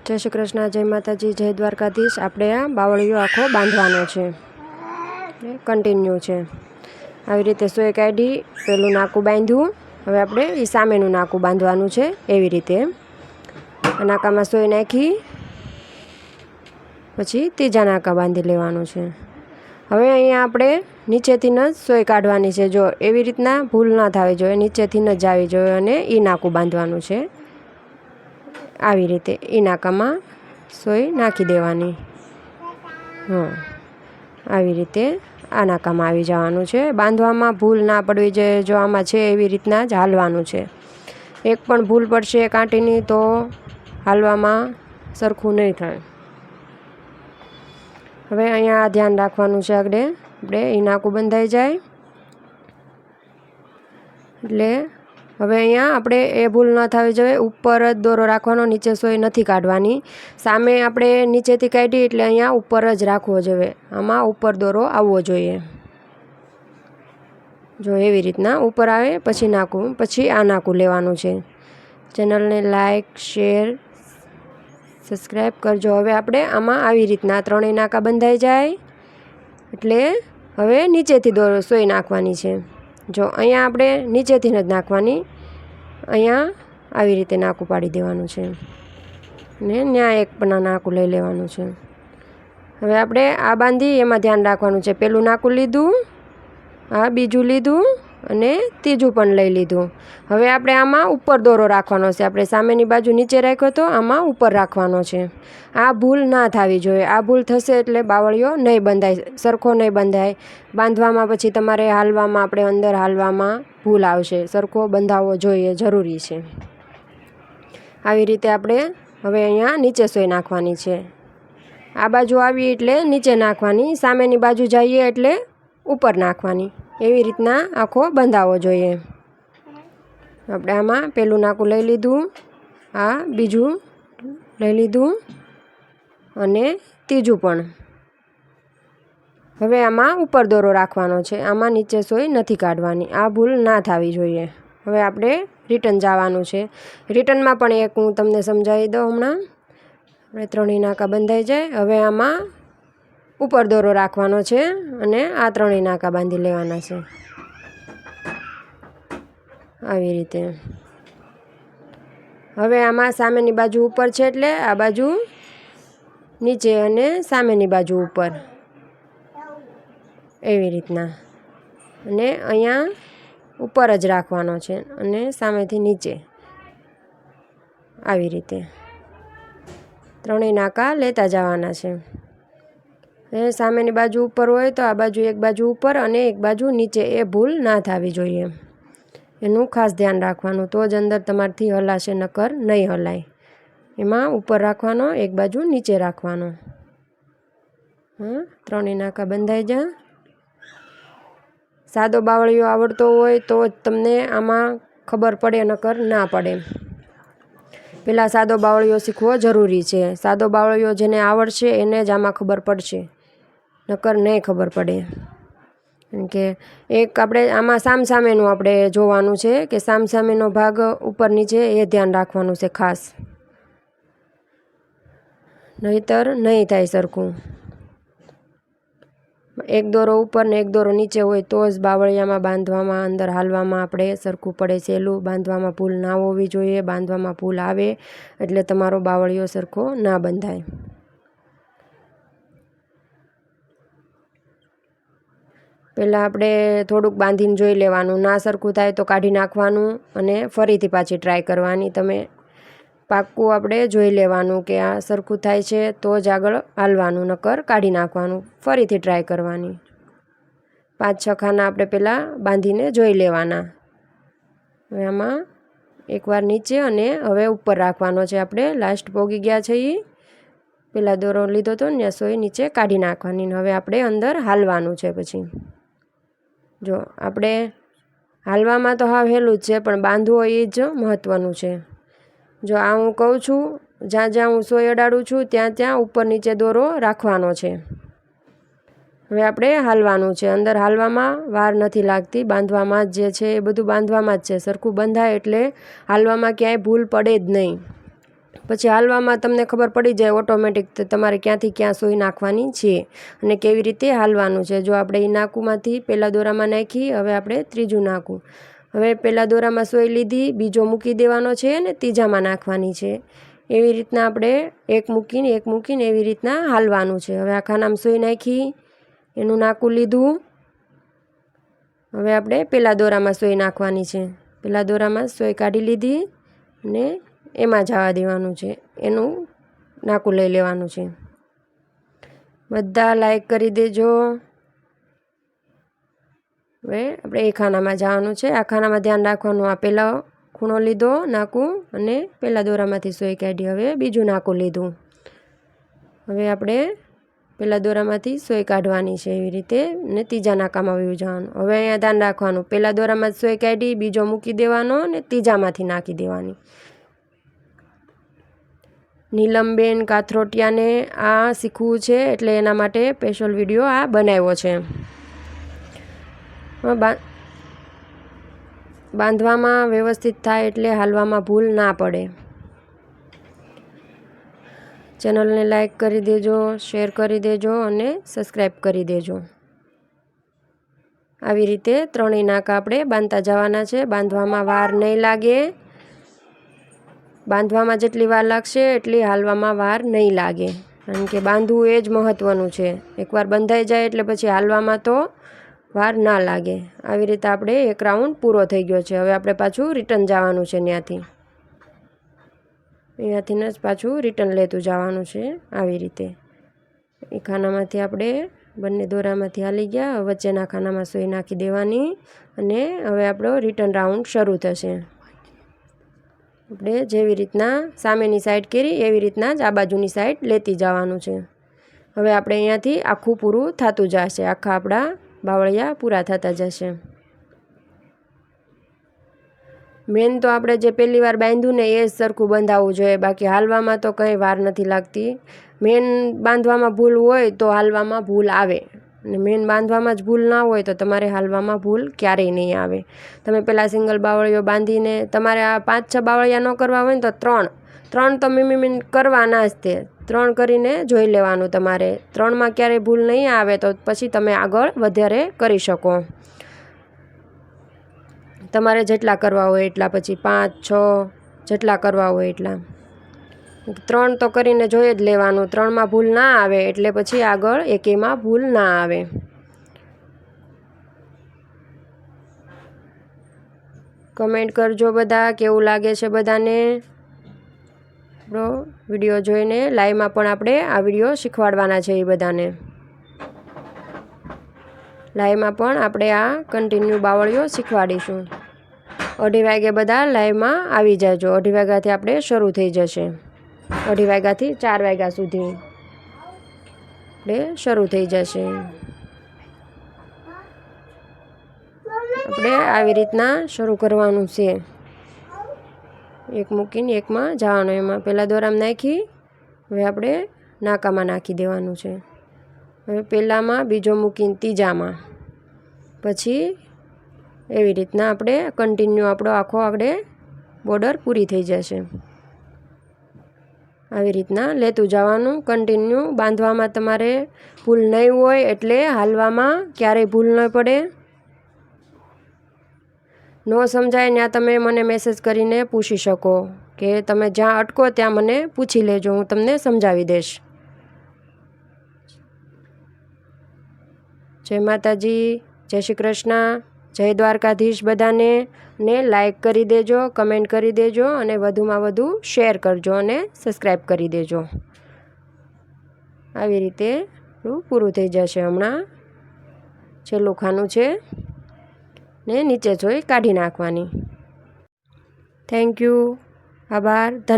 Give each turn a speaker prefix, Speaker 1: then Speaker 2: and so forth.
Speaker 1: જય શ્રી કૃષ્ણ, જય માતાજી, જય દ્વારકાધીશ। આપણે આ બાવળિયો આખો બાંધવાનો છે, કન્ટિન્યુ છે। આવી રીતે સોય કાઢી પેલું નાકું બાંધ્યું। હવે આપણે એ સામેનું નાકું બાંધવાનું છે। એવી રીતે નાકામાં સોય નાખી પછી ત્રીજા નાકા બાંધી લેવાનું છે। હવે અહીંયા આપણે નીચેથી જ સોય કાઢવાની છે। જો એવી રીતના ભૂલ ના થવી જોઈએ, નીચેથી જ આવી જોઈએ અને એ નાકું બાંધવાનું છે। આવી રીતે એ નાકામાં સોય નાખી દેવાની। આવી રીતે આ નાકામાં આવી જવાનું છે। બાંધવામાં ભૂલ ના પડવી જોઈએ। જો આમાં છે એવી રીતના જ હાલવાનું છે। એક પણ ભૂલ પડશે કાંટીની તો હાલવામાં સરખું નહીં થાય। હવે અહીંયા ધ્યાન રાખવાનું છે। આપણે એ નાકું બંધાઈ જાય એટલે હવે અહીંયા આપણે એ ભૂલ ન થવી જોઈએ। ઉપર જ દોરો રાખવાનો, નીચે સોય નથી કાઢવાની। સામે આપણે નીચેથી કાઢી એટલે અહીંયા ઉપર જ રાખવો જોઈએ। આમાં ઉપર દોરો આવવો જોઈએ। જો એવી રીતના ઉપર આવે પછી નાકું, પછી આ નાકું લેવાનું છે। ચેનલને લાઈક, શેર, સબસ્ક્રાઈબ કરજો। હવે આપણે આમાં આવી રીતના ત્રણેય નાકા બંધાઈ જાય એટલે હવે નીચેથી દોરો સોય નાખવાની છે। જો અહીંયા આપણે નીચેથી જ નાખવાની, અહીંયા આવી રીતે નાકું પાડી દેવાનું છે ને ત્યાં એક પણ નાકું લઈ લેવાનું છે। હવે આપણે આ બાંધી એમાં ધ્યાન રાખવાનું છે। પેલું નાકું લીધું, આ બીજું લીધું અને ત્રીજું પણ લઈ લીધું। હવે આપણે આમાં ઉપર દોરો રાખવાનો છે। આપણે સામેની બાજુ નીચે રાખ્યો તો આમાં ઉપર રાખવાનો છે। આ ભૂલ ના થવી જોઈએ। આ ભૂલ થશે એટલે બાવળિયો નહીં બંધાય, સરખો નહીં બંધાય। બાંધવામાં પછી તમારે હાલવામાં, આપણે અંદર હાલવામાં ભૂલ આવશે। સરખો બંધાવવો જોઈએ, જરૂરી છે। આવી રીતે આપણે હવે અહીંયા નીચે સોય નાખવાની છે। આ બાજુ આવી એટલે નીચે નાખવાની, સામેની બાજુ જઈએ એટલે ઉપર નાખવાની। એવી રીતના આખો બંધાવવો જોઈએ। આપણે આમાં પેલું નાકું લઈ લીધું, આ બીજું લઈ લીધું અને ત્રીજું પણ। હવે આમાં ઉપર દોરો રાખવાનો છે। આમાં નીચે સોય નથી કાઢવાની। આ ભૂલ ના થવી જોઈએ। હવે આપણે રિટર્ન જવાનું છે। રિટર્નમાં પણ એક હું તમને સમજાવી દઉં હમણાં। આપણે ત્રણેય નાકા બંધાઈ જાય। હવે આમાં ઉપર દોરો રાખવાનો છે અને આ ત્રણેય નાકા બાંધી લેવાના છે આવી રીતે। હવે આમાં સામેની બાજુ ઉપર છે એટલે આ બાજુ નીચે અને સામેની બાજુ ઉપર, એવી રીતના। અને અહીંયા ઉપર જ રાખવાનો છે અને સામેથી નીચે આવી રીતે ત્રણેય નાકા લેતા જવાના છે। એ સામેની બાજુ ઉપર હોય તો આ બાજુ એક બાજુ ઉપર અને એક બાજુ નીચે, એ ભૂલ ના થવી જોઈએ। એનું ખાસ ધ્યાન રાખવાનું, તો જ અંદર તમારથી હલાશે, નકર નહીં હલાય। એમાં ઉપર રાખવાનો, એક બાજુ નીચે રાખવાનો। ત્રણેય નાકા બંધાઈ જાય। સાદો બાવળિયો આવડતો હોય તો જ તમને આમાં ખબર પડે, નકર ના પડે। પહેલાં સાદો બાવળિયો શીખવો જરૂરી છે। સાદો બાવળિયો જેને આવડશે એને જ આમાં ખબર પડશે, નકર નહીં ખબર પડે। કેમ કે એક આપણે આમાં સામસામેનું આપણે જોવાનું છે કે સામસામેનો ભાગ ઉપર નીચે એ ધ્યાન રાખવાનું છે ખાસ, નહીંતર નહીં થાય સરખું। એક દોરો ઉપર ને એક દોરો નીચે હોય તો જ બાવળિયામાં બાંધવામાં, અંદર હાલવામાં આપણે સરખું પડે। સહેલું બાંધવામાં ભૂલ ના હોવી જોઈએ। બાંધવામાં ભૂલ આવે એટલે તમારો બાવળિયો સરખો ના બંધાય। પહેલાં આપણે થોડુંક બાંધીને જોઈ લેવાનું, ના સરખું થાય તો કાઢી નાખવાનું અને ફરીથી પાછી ટ્રાય કરવાની। તમે પાક્કું આપણે જોઈ લેવાનું કે આ સરખું થાય છે તો જ આગળ હાલવાનું, નકર કાઢી નાખવાનું, ફરીથી ટ્રાય કરવાની। 5-6 ખાના આપણે પહેલાં બાંધીને જોઈ લેવાના। હવે આમાં એકવાર નીચે અને હવે ઉપર રાખવાનો છે। આપણે લાસ્ટ પોગી ગયા છીએ, પહેલાં દોરો લીધો હતો ને સોય નીચે કાઢી નાખવાની। હવે આપણે અંદર હાલવાનું છે। પછી જો આપણે હાલવામાં તો હાવ હેલું જ છે, પણ બાંધવો એ જ મહત્ત્વનું છે। જો આ હું કહું છું, જ્યાં જ્યાં હું સોય અડાડું છું ત્યાં ત્યાં ઉપર નીચે દોરો રાખવાનો છે। હવે આપણે હાલવાનું છે। અંદર હાલવામાં વાર નથી લાગતી, બાંધવામાં જ જે છે એ બધું બાંધવામાં જ છે। સરખું બંધાય એટલે હાલવામાં ક્યાંય ભૂલ પડે જ નહીં। પછી હાલવામાં તમને ખબર પડી જાય ઓટોમેટિક તમારે ક્યાંથી ક્યાં સોય નાખવાની છે અને કેવી રીતે હાલવાનું છે. જો આપણે એ નાકુમાંથી પહેલાં દોરામાં નાખી, હવે આપણે ત્રીજું નાકું. હવે પહેલાં દોરામાં સોય લીધી, બીજો મૂકી દેવાનો છે અને ત્રીજામાં નાખવાની છે. એવી રીતના આપણે એક મૂકીને એવી રીતના હાલવાનું છે. હવે આ ખાનામાં સોય નાખી, એનું નાકું લીધું. હવે આપણે પહેલાં દોરામાં સોય નાખવાની છે. પહેલાં દોરામાં સોય કાઢી લીધી અને એમાં જવા દેવાનું છે. એનું નાકું લઈ લેવાનું છે. બધા લાઈક કરી દેજો. હવે આપણે એ ખાનામાં જવાનું છે. આ ખાનામાં ધ્યાન રાખવાનું, આ પહેલાં ખૂણો લીધો નાકું અને પહેલાં દોરામાંથી સોય કાઢી. હવે બીજું નાકું લીધું. હવે આપણે પહેલાં દોરામાંથી સોય કાઢવાની છે એવી રીતે, ને ત્રીજા નાકામાં વયું જવાનું. હવે અહીંયા ધ્યાન રાખવાનું, પહેલાં દોરામાં સોય કાઢી, બીજો મૂકી દેવાનો અને ત્રીજામાંથી નાખી દેવાની. નીલમબેન કાથરોટિયાને આ શીખવું છે એટલે એના માટે સ્પેશિયલ વિડીયો આ બનાવ્યો છે. બાંધવામાં વ્યવસ્થિત થાય એટલે હાલવામાં ભૂલ ના પડે. ચેનલને લાઈક કરી દેજો, શેર કરી દેજો અને સબસ્ક્રાઈબ કરી દેજો. આવી રીતે ત્રણેય નાકા આપણે બાંધતા જવાના છે. બાંધવામાં વાર નહીં લાગે. બાંધવામાં જેટલી વાર લાગશે એટલી હાલવામાં વાર નહીં લાગે, કારણ કે બાંધવું એ જ મહત્ત્વનું છે. એકવાર બંધાઈ જાય એટલે પછી હાલવામાં તો વાર ના લાગે. આવી રીતે આપણે એક રાઉન્ડ પૂરો થઈ ગયો છે. હવે આપણે પાછું રિટર્ન જવાનું છે. અહીંયાથી જ પાછું રિટર્ન લેતું જવાનું છે. આવી રીતે એ ખાનામાંથી આપણે બંને દોરામાંથી હાલી ગયા. વચ્ચેના ખાનામાં સોય નાખી દેવાની અને હવે આપણો રિટર્ન રાઉન્ડ શરૂ થશે. આપણે જેવી રીતના સામેની સાઈડ કરી એવી રીતના જ આ બાજુની સાઈડ લેતી જવાનું છે. હવે આપણે અહીંયાથી આખું પૂરું થતું જશે. આખા આપણા બાવળિયા પૂરા થતા જશે. મેન તો આપણે જે પહેલી વાર બાંધ્યું ને એ જ સરખું બંધાવવું જોઈએ, બાકી હાલવામાં તો કંઈ વાર નથી લાગતી. મેન બાંધવામાં ભૂલ હોય તો હાલવામાં ભૂલ આવે, અને મેન બાંધવામાં જ ભૂલ ના હોય તો તમારે હાલવામાં ભૂલ ક્યારેય નહીં આવે. તમે પહેલાં સિંગલ બાવળીઓ બાંધીને તમારે આ 5-6 બાવળિયા ન કરવા હોય ને તો 3 તો મિનિમમ કરવાના જ તે. 3 કરીને જોઈ લેવાનું તમારે. 3માં ક્યારેય ભૂલ નહીં આવે તો પછી તમે આગળ વધારે કરી શકો. તમારે જેટલા કરવા હોય એટલા, પછી 5-6 જેટલા કરવા હોય એટલા. 3 તો કરીને જોઈ જ લેવાનું. 3માં ભૂલ ના આવે એટલે પછી આગળ એકેયમાં ભૂલ ના આવે. કમેન્ટ કરજો બધા, કેવું લાગે છે બધાને આપણો વિડીયો જોઈને. લાઈવમાં પણ આપણે આ વિડીયો શીખવાડવાના છે એ બધાને. લાઈવમાં પણ આપણે આ કન્ટિન્યુ બાવળીઓ શીખવાડીશું. 2:30 વાગે બધા લાઈવમાં આવી જાજો. 2:30 વાગ્યાથી આપણે શરૂ થઈ જશે. 2:30 વાગ્યાથી 4 વાગ્યા સુધી આપણે શરૂ થઈ જશે. આપણે આવી રીતના શરૂ કરવાનું છે. એક મૂકીને એકમાં જવાનું. એમાં પહેલાં દોરામાં નાખી હવે આપણે નાકામાં નાખી દેવાનું છે. હવે પહેલાંમાં, બીજો મૂકીને ત્રીજામાં, પછી એવી રીતના આપણે કન્ટિન્યુ આપણો આખો આપણે બોર્ડર પૂરી થઈ જશે. આવી રીતના લેતું જવાનું કન્ટિન્યુ. બાંધવામાં તમારે ભૂલ નહીં હોય એટલે હાલવામાં ક્યારેય ભૂલ ન પડે. ન સમજાય ત્યાં તમે મને મેસેજ કરીને પૂછી શકો કે તમે જ્યાં અટકો ત્યાં મને પૂછી લેજો, હું તમને સમજાવી દઈશ. જય માતાજી, જય શ્રી કૃષ્ણ, જય દ્વારકાધીશ બધાને. ને લાઈક કરી દેજો, કમેન્ટ કરી દેજો અને વધુમાં વધુ શેર કરજો અને સબસ્ક્રાઈબ કરી દેજો. આવી રીતે પૂરું થઈ જશે. હમણાં છેલ્લું ખાનું છે ને નીચે જોઈ કાઢી નાખવાની. Thank you. આભાર. ધન્યવાદ.